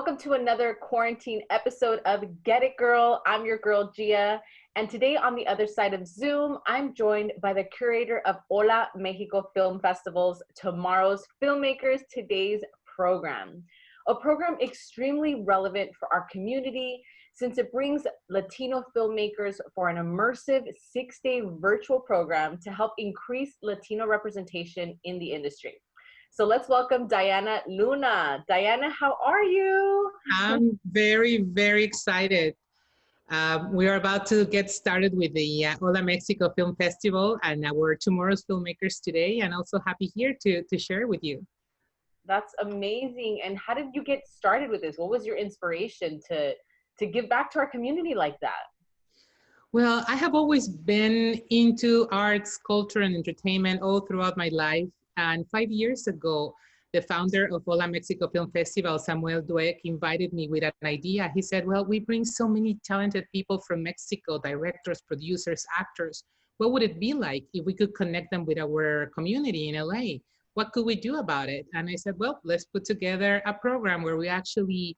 Welcome to another quarantine episode of Get It Girl. I'm your girl, Gia. And today on the other side of Zoom, I'm joined by the curator of Hola Mexico Film Festival's Tomorrow's Filmmakers Today's program. A program extremely relevant for our community since it brings Latino filmmakers for an immersive 6-day virtual program to help increase Latino representation in the industry. So let's welcome Diana Luna. Diana, how are you? I'm very, very excited. We are about to get started with the Hola Mexico Film Festival and our Tomorrow's Filmmakers today, and also happy here to share with you. That's amazing. And how did you get started with this? What was your inspiration to give back to our community like that? Well, I have always been into arts, culture, and entertainment all throughout my life. And 5 years ago, the founder of Hola Mexico Film Festival, Samuel Dweck, invited me with an idea. He said, well, we bring so many talented people from Mexico, directors, producers, actors. What would it be like if we could connect them with our community in LA? What could we do about it? And I said, well, let's put together a program where we actually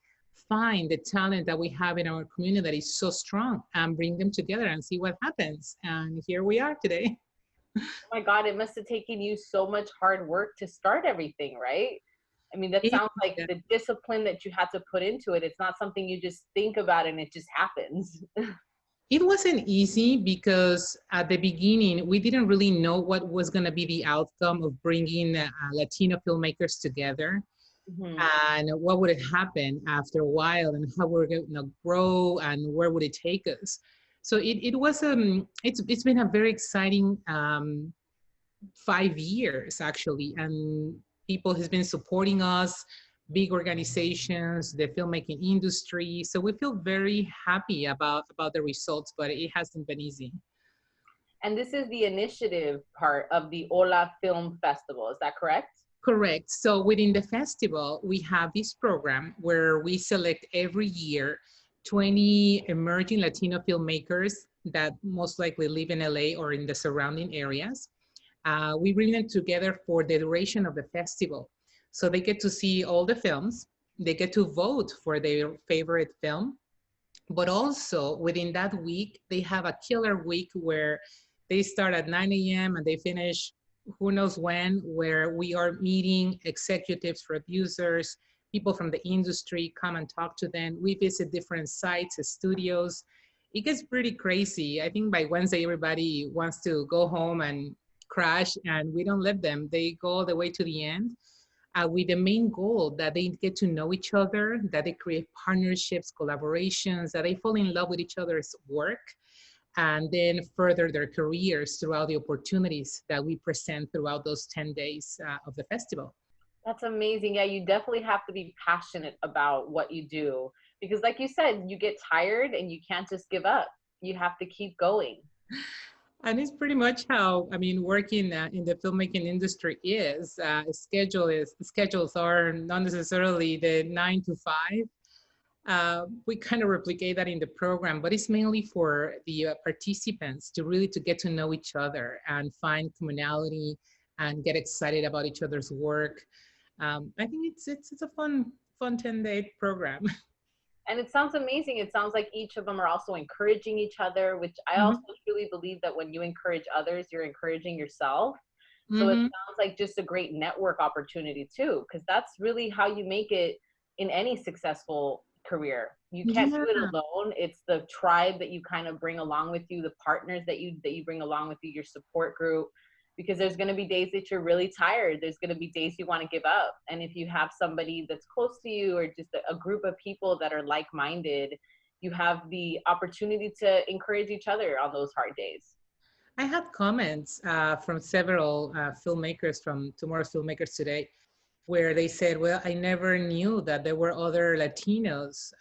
find the talent that we have in our community that is so strong and bring them together and see what happens. And here we are today. Oh my God, it must have taken you so much hard work to start everything, right? I mean, that sounds like the discipline that you had to put into it. It's not something you just think about and it just happens. It wasn't easy because at the beginning, we didn't really know what was going to be the outcome of bringing Latino filmmakers together. Mm-hmm. And what would it happen after a while and how we're going to grow and where would it take us. So it's been a very exciting 5 years actually, and people has been supporting us, big organizations, the filmmaking industry. So we feel very happy about the results, but it hasn't been easy. And this is the initiative part of the Hola Film Festival, is that correct? Correct. So within the festival, we have this program where we select every year 20 emerging Latino filmmakers that most likely live in LA or in the surrounding areas. We bring them together for the duration of the festival. So they get to see all the films, they get to vote for their favorite film, but also within that week, they have a killer week where they start at 9 a.m. and they finish who knows when, where we are meeting executives, producers, people from the industry, come and talk to them. We visit different sites, studios. It gets pretty crazy. I think by Wednesday, everybody wants to go home and crash, and we don't let them. They go all the way to the end with the main goal that they get to know each other, that they create partnerships, collaborations, that they fall in love with each other's work, and then further their careers throughout the opportunities that we present throughout those 10 days of the festival. That's amazing. Yeah, you definitely have to be passionate about what you do because like you said, you get tired and you can't just give up. You have to keep going. And it's pretty much how, I mean, working in the filmmaking industry is. Schedules are not necessarily the 9 to 5. We kind of replicate that in the program, but it's mainly for the participants to get to know each other and find commonality and get excited about each other's work. I think it's a fun 10-day program. And it sounds amazing. It sounds like each of them are also encouraging each other, which I also truly believe that when you encourage others, you're encouraging yourself. So it sounds like just a great network opportunity too, because that's really how you make it in any successful career. You can't do it alone. It's the tribe that you kind of bring along with you, the partners that you bring along with you, your support group, because there's going to be days that you're really tired. There's going to be days you want to give up. And if you have somebody that's close to you or just a group of people that are like-minded, you have the opportunity to encourage each other on those hard days. I had comments from several filmmakers from Tomorrow's Filmmakers today where they said, well, I never knew that there were other Latinos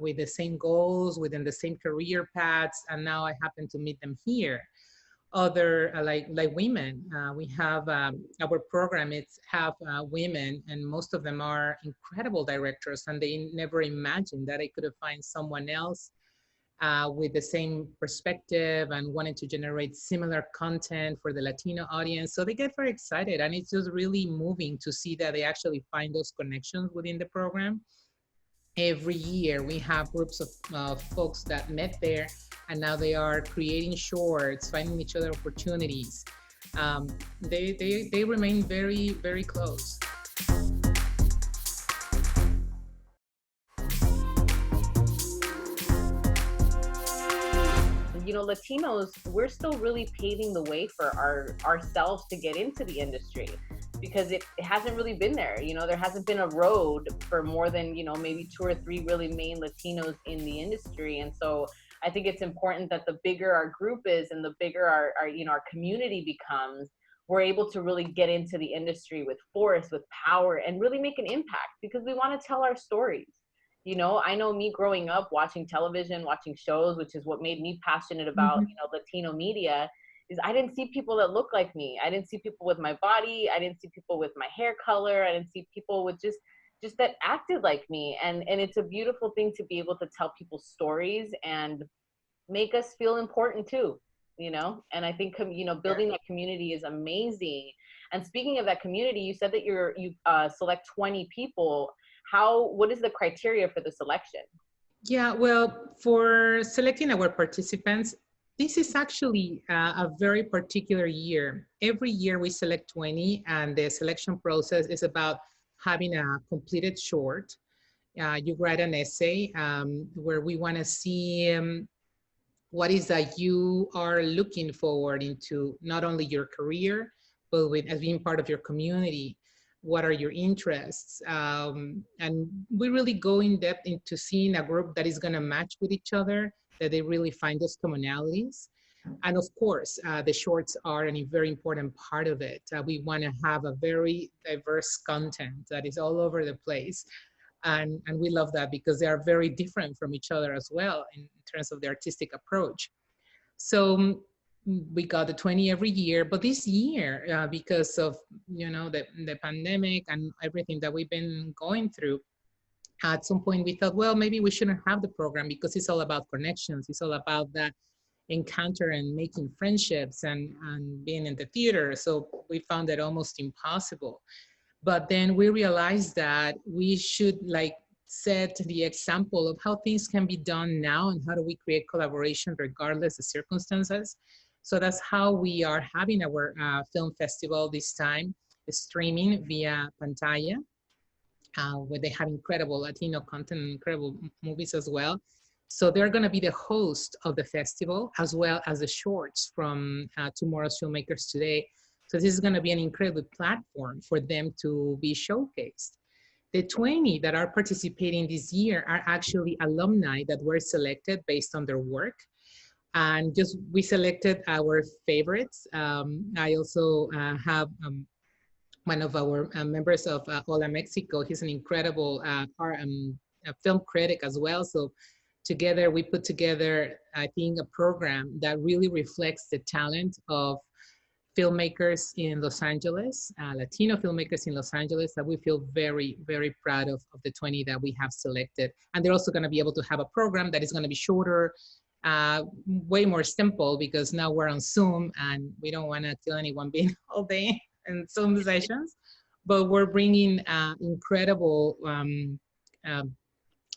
with the same goals, within the same career paths, and now I happen to meet them here. Other like women, we have our program, it's half women, and most of them are incredible directors, and they never imagined that I could have find someone else with the same perspective and wanting to generate similar content for the Latino audience. So they get very excited, and it's just really moving to see that they actually find those connections within the program. every year we have groups of folks that met there, and now they are creating shorts, finding each other opportunities. They remain very, very close. You know, Latinos, we're still really paving the way for ourselves to get into the industry, because it hasn't really been there. You know, there hasn't been a road for more than, you know, maybe 2 or 3 really main Latinos in the industry. And so I think it's important that the bigger our group is and the bigger our you know, our community becomes, we're able to really get into the industry with force, with power, and really make an impact, because we want to tell our stories. You know, I know me growing up watching television, watching shows, which is what made me passionate about, you know, Latino media, is I didn't see people that looked like me. I didn't see people with my body. I didn't see people with my hair color. I didn't see people with just that acted like me. And it's a beautiful thing to be able to tell people's stories and make us feel important too, you know? And I think, you know, building that community is amazing. And speaking of that community, you said that you select 20 people. What is the criteria for the selection? Yeah, well, for selecting our participants, this is actually a very particular year. Every year we select 20, and the selection process is about having a completed short. You write an essay where we want to see what is that you are looking forward into, not only your career, but as being part of your community. What are your interests? And we really go in depth into seeing a group that is going to match with each other, that they really find those commonalities. And of course, the shorts are a very important part of it. We want to have a very diverse content that is all over the place. And we love that because they are very different from each other as well in terms of the artistic approach. So we got the 20 every year, but this year, because of, you know, the pandemic and everything that we've been going through, at some point we thought, well, maybe we shouldn't have the program, because it's all about connections. It's all about that encounter and making friendships and being in the theater. So we found that almost impossible. But then we realized that we should set the example of how things can be done now, and how do we create collaboration regardless of circumstances. So that's how we are having our film festival this time, streaming via Pantalla, where they have incredible Latino content and incredible movies as well. So they're going to be the host of the festival, as well as the shorts from Tomorrow's Filmmakers Today. So this is going to be an incredible platform for them to be showcased. The 20 that are participating this year are actually alumni that were selected based on their work. And we selected our favorites. I also have one of our members of Hola Mexico. He's an incredible film critic as well. So together we put together, I think, a program that really reflects the talent of filmmakers in Los Angeles, Latino filmmakers in Los Angeles, that we feel very, very proud of the 20 that we have selected. And they're also going to be able to have a program that is going to be shorter, way more simple, because now we're on Zoom and we don't want to kill anyone being all day in Zoom sessions. But we're bringing incredible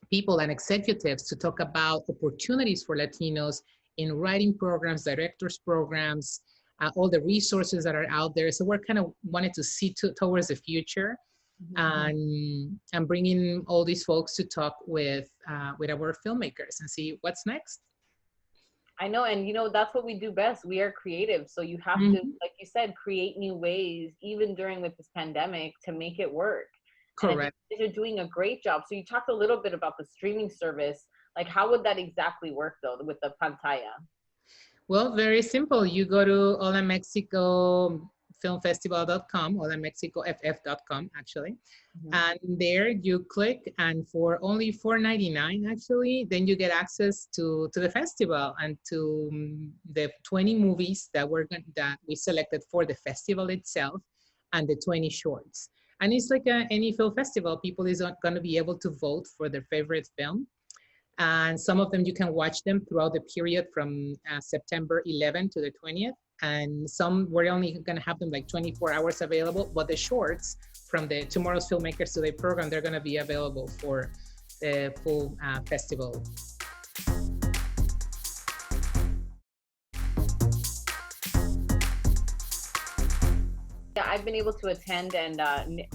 people and executives to talk about opportunities for Latinos in writing programs, directors programs, all the resources that are out there. So we're kind of wanted to see towards the future, and bringing all these folks to talk with our filmmakers and see what's next. I know, and you know, that's what we do best. We are creative. So you have to, like you said, create new ways, even during with this pandemic, to make it work. Correct. And you're doing a great job. So you talked a little bit about the streaming service. Like, how would that exactly work though, with the Pantalla? Well, very simple. You go to Hola Mexico Film Festival.com, HolaMexicoFF.com actually. And there you click, and for only $4.99 actually, then you get access to the festival and to the 20 movies that we selected for the festival itself, and the 20 shorts. And it's like any film festival, people is going to be able to vote for their favorite film. And some of them, you can watch them throughout the period from September 11th to the 20th. And some, we're only going to have them like 24 hours available, but the shorts from the Tomorrow's Filmmakers Today program, they're going to be available for the full festival. Yeah, I've been able to attend and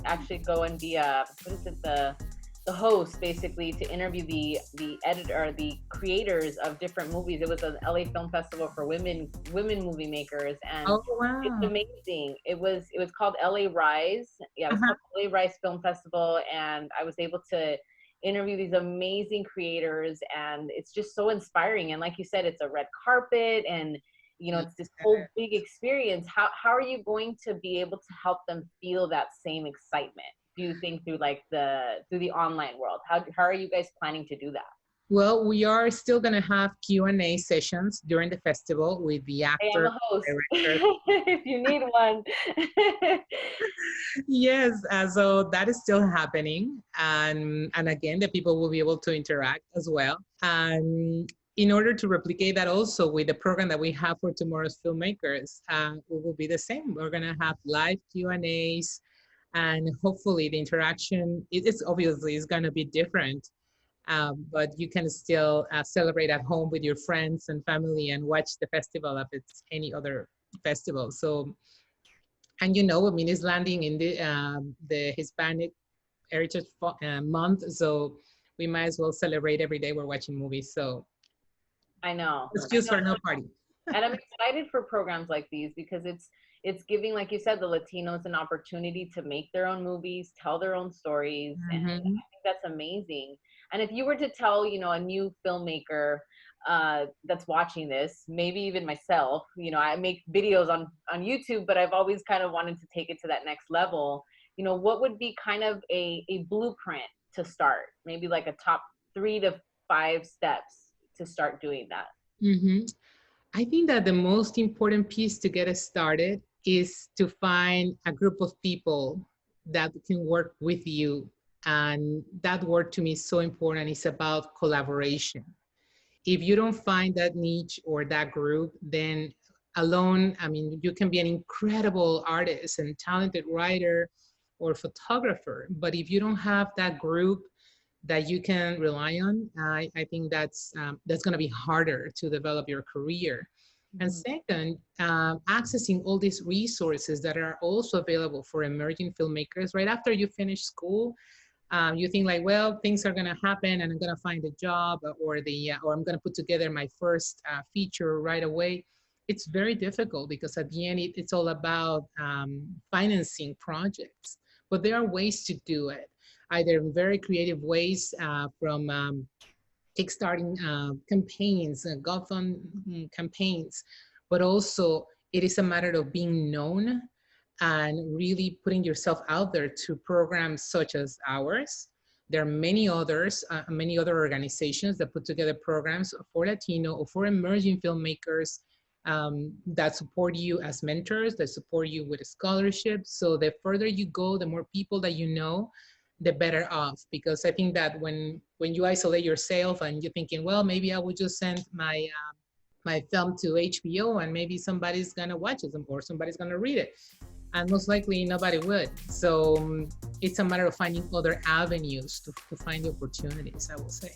actually go and be the host, basically, to interview the editor, the creators of different movies. It was an LA Film Festival for women movie makers, and Oh, it's wow. amazing. It was called LA Rise. Yeah, it was called LA Rise Film Festival, and I was able to interview these amazing creators, and it's just so inspiring. And like you said, it's a red carpet, and it's this whole big experience. How are you going to be able to help them feel that same excitement, do you think, through the online world? How are you guys planning to do that? Well, we are still going to have Q&A sessions during the festival with the Hey, I'm actors, a host. directors. If you need one. Yes, so that is still happening. And again, the people will be able to interact as well. And in order to replicate that also with the program that we have for tomorrow's filmmakers, it will be the same. We're going to have live Q&As, and hopefully the interaction, it's obviously is going to be different. But you can still celebrate at home with your friends and family and watch the festival if it's any other festival. So, and I mean, it's landing in the Hispanic Heritage Month, so we might as well celebrate every day we're watching movies. So I know. it's just for no party. And I'm excited for programs like these because it's giving, like you said, the Latinos an opportunity to make their own movies, tell their own stories, and I Mm-hmm. think that's amazing. And if you were to tell, a new filmmaker that's watching this, maybe even myself, I make videos on YouTube, but I've always kind of wanted to take it to that next level. What would be kind of a blueprint to start? Maybe like a top 3 to 5 steps to start doing that. Mm-hmm. I think that the most important piece to get us started is to find a group of people that can work with you. And that word to me is so important. It's about collaboration. If you don't find that niche or that group, then alone, I mean, you can be an incredible artist and talented writer or photographer. But if you don't have that group that you can rely on, I think that's going to be harder to develop your career. And Mhm. second, accessing all these resources that are also available for emerging filmmakers right after you finish school. You think like, well, things are going to happen and I'm going to find a job, or I'm going to put together my first feature right away. It's very difficult because at the end, it's all about financing projects. But there are ways to do it, either in very creative ways from kickstarting campaigns, GoFund campaigns, but also it is a matter of being known and really putting yourself out there to programs such as ours. There are many other organizations that put together programs for Latino or for emerging filmmakers that support you as mentors, that support you with scholarships. So the further you go, the more people that you know, the better off. Because I think that when you isolate yourself and you're thinking, well, maybe I would just send my film to HBO and maybe somebody's gonna watch it or somebody's gonna read it, and most likely nobody would. So it's a matter of finding other avenues to find the opportunities, I will say.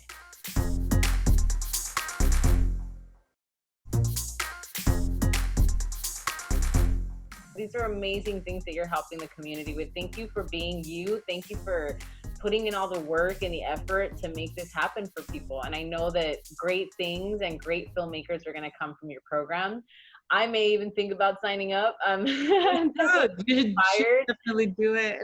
These are amazing things that you're helping the community with. Thank you for being you. Thank you for putting in all the work and the effort to make this happen for people. And I know that great things and great filmmakers are going to come from your program. I may even think about signing up. I'm Good. You should inspired. definitely do it.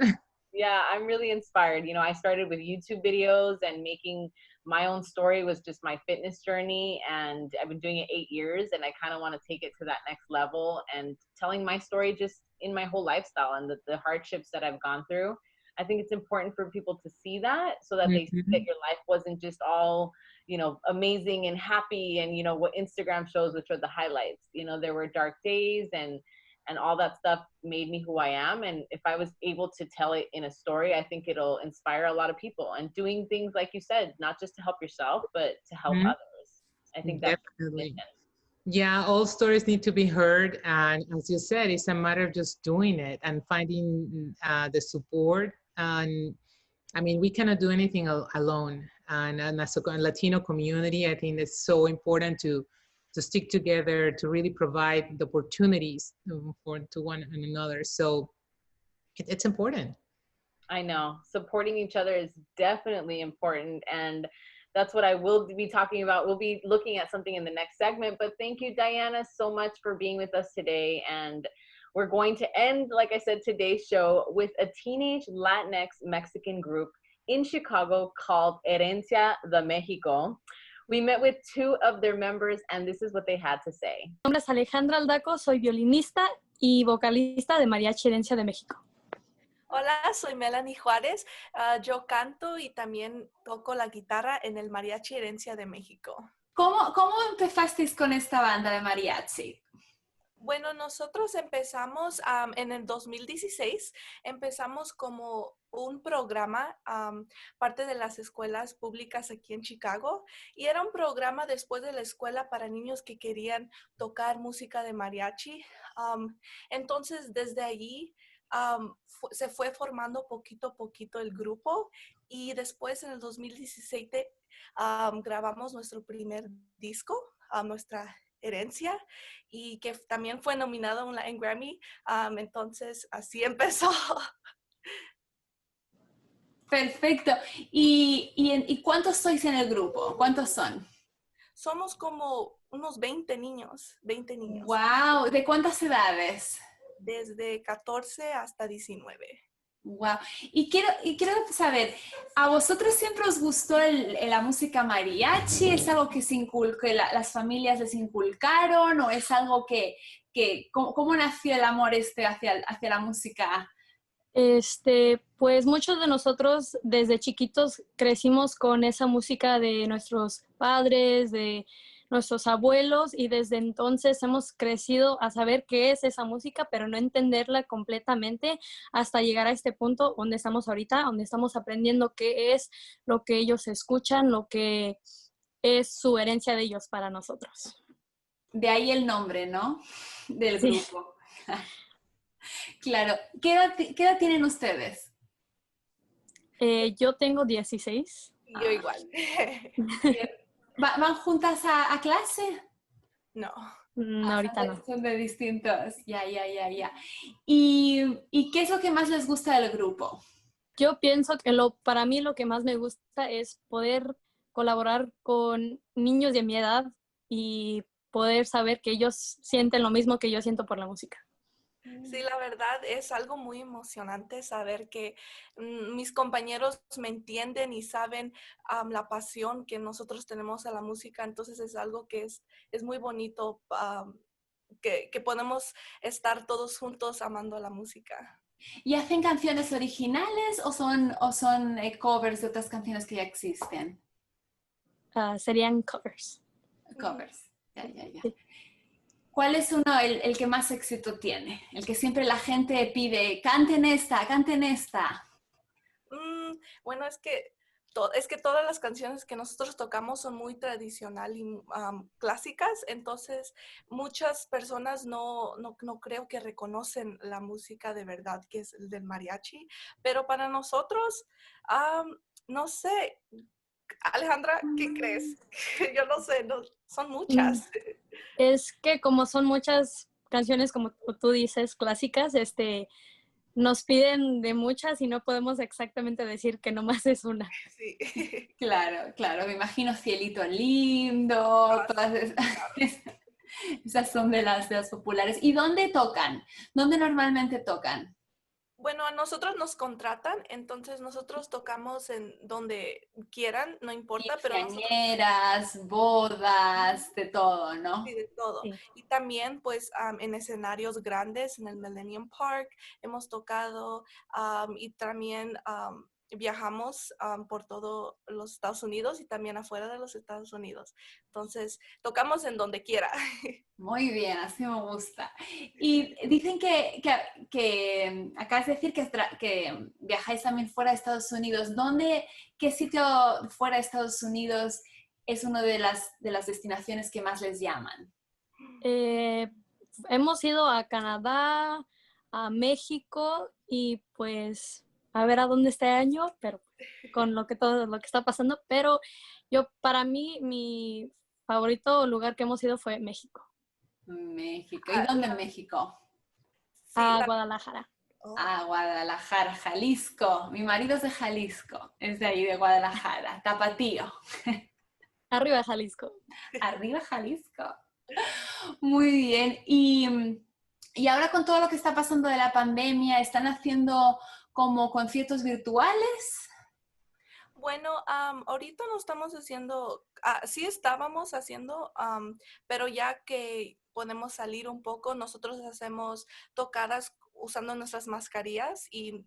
Yeah, I'm really inspired. I started with YouTube videos, and making my own story was just my fitness journey. And I've been doing it 8 years, and I kind of want to take it to that next level and telling my story just in my whole lifestyle and the hardships that I've gone through. I think it's important for people to see that, so that they see that Mhm. your life wasn't just all, amazing and happy, and, what Instagram shows, which are the highlights. There were dark days, and all that stuff made me who I am. And if I was able to tell it in a story, I think it'll inspire a lot of people. And doing things, like you said, not just to help yourself, but to help Mhm. others. I think that's the Definitely. mission. Yeah, all stories need to be heard. And as you said, it's a matter of just doing it and finding the support. And I mean, we cannot do anything alone. And as a Latino community, I think it's so important to stick together, to really provide the opportunities to one another. So it's important. I know. Supporting each other is definitely important. And that's what I will be talking about. We'll be looking at something in the next segment. But thank you, Diana, so much for being with us today. And we're going to end, like I said, today's show with a teenage Latinx Mexican group in Chicago called Herencia de Mexico. We met with two of their members, and this is what they had to say. Mi nombre es Alejandra Aldacos, soy violinista y vocalista de Mariachi Herencia de México. Hola, soy Melanie Juarez. Yo canto y también toco la guitarra en el Mariachi Herencia de México. ¿Cómo empezasteis con esta banda de mariachi? Bueno, nosotros empezamos en el 2016, empezamos como un programa, parte de las escuelas públicas aquí en Chicago, y era un programa después de la escuela para niños que querían tocar música de mariachi. Entonces, desde allí se fue formando poquito a poquito el grupo, y después en el 2017 grabamos nuestro primer disco, nuestra Herencia, y que también fue nominado en Grammy. Entonces, así empezó. Perfecto. ¿Y cuántos sois en el grupo? ¿Cuántos son? Somos como unos 20 niños. ¡Wow! ¿De cuántas edades? Desde 14 hasta 19. Wow. Y quiero saber, ¿a vosotros siempre os gustó la música mariachi? ¿Es algo que las familias les inculcaron? ¿O es algo ¿cómo nació el amor hacia la música? Pues muchos de nosotros desde chiquitos crecimos con esa música de nuestros padres, de nuestros abuelos, y desde entonces hemos crecido a saber qué es esa música, pero no entenderla completamente hasta llegar a este punto donde estamos ahorita, donde estamos aprendiendo qué es lo que ellos escuchan, lo que es su herencia de ellos para nosotros. De ahí el nombre, ¿no? Del Sí. grupo. Claro. ¿Qué edad tienen ustedes? Yo tengo 16. Yo igual. ¿Van juntas a clase? No. Ahorita no. Son de distintos. Ya. ¿Y qué es lo que más les gusta del grupo? Yo pienso que para mí lo que más me gusta es poder colaborar con niños de mi edad y poder saber que ellos sienten lo mismo que yo siento por la música. Sí, la verdad es algo muy emocionante saber que mis compañeros me entienden y saben la pasión que nosotros tenemos a la música. Entonces es algo que es muy bonito, que podemos estar todos juntos amando la música. ¿Y hacen canciones originales o son covers de otras canciones que ya existen? Serían covers. Covers, ya. Sí. ¿Cuál es el que más éxito tiene? El que siempre la gente pide, canten esta. Bueno, es que todas las canciones que nosotros tocamos son muy tradicional y clásicas, entonces muchas personas no creo que reconocen la música de verdad, que es el del mariachi, pero para nosotros, no sé, Alejandra, ¿qué crees? Yo no sé, son muchas. Es que como son muchas canciones, como tú dices, clásicas, nos piden de muchas y no podemos exactamente decir que nomás es una. Sí. Claro, me imagino Cielito Lindo, todas esas son de las populares. ¿Y dónde tocan? ¿Dónde normalmente tocan? Bueno, a nosotros nos contratan, entonces nosotros tocamos en donde quieran, no importa, pero quinceañeras, bodas, de todo, ¿no? Sí, de todo. Sí. Y también, pues, en escenarios grandes, en el Millennium Park, hemos tocado y también viajamos por todos los Estados Unidos y también afuera de los Estados Unidos. Entonces, tocamos en donde quiera. Muy bien, así me gusta. Y dicen que acabas de decir que viajáis también fuera de Estados Unidos. ¿Qué sitio fuera de Estados Unidos es una de las destinaciones que más les llaman? Hemos ido a Canadá, a México y pues a ver a dónde este año, pero con todo lo que está pasando. Pero para mí, mi favorito lugar que hemos ido fue México. México. ¿Y dónde en México? Sí, Guadalajara. Guadalajara, Jalisco. Mi marido es de Jalisco, es de ahí, de Guadalajara, Tapatío. Arriba Jalisco. Arriba Jalisco. Muy bien. Y ahora con todo lo que está pasando de la pandemia, ¿están haciendo como conciertos virtuales? Bueno, ahorita no estamos haciendo, sí estábamos haciendo, pero ya que podemos salir un poco, nosotros hacemos tocadas usando nuestras mascarillas y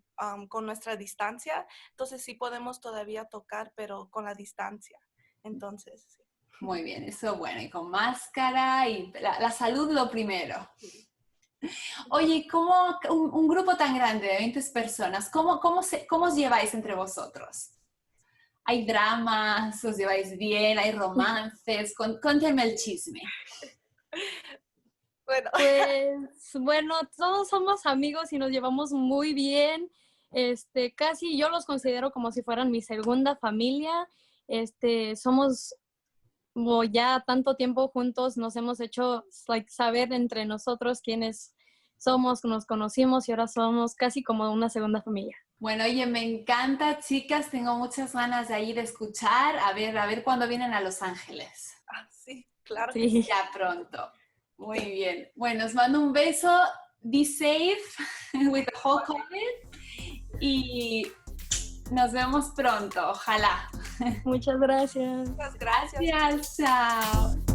con nuestra distancia. Entonces sí podemos todavía tocar, pero con la distancia. Entonces, sí. Muy bien, eso bueno, y con máscara y la salud lo primero. Oye, ¿cómo un grupo tan grande de 20 personas, cómo os lleváis entre vosotros? ¿Hay dramas? ¿Os lleváis bien? ¿Hay romances? Cuéntame el chisme. Bueno. Pues bueno, todos somos amigos y nos llevamos muy bien. Casi yo los considero como si fueran mi segunda familia. Somos ya tanto tiempo juntos, nos hemos hecho saber entre nosotros quiénes somos, nos conocimos y ahora somos casi como una segunda familia. Bueno, oye, me encanta, chicas, tengo muchas ganas de ir a escuchar, a ver cuándo vienen a Los Ángeles. Sí, claro. Sí. Ya pronto. Muy bien. Bueno, os mando un beso. Be safe with the whole COVID. Y nos vemos pronto, ojalá. Muchas gracias. Muchas gracias. Gracias, chao.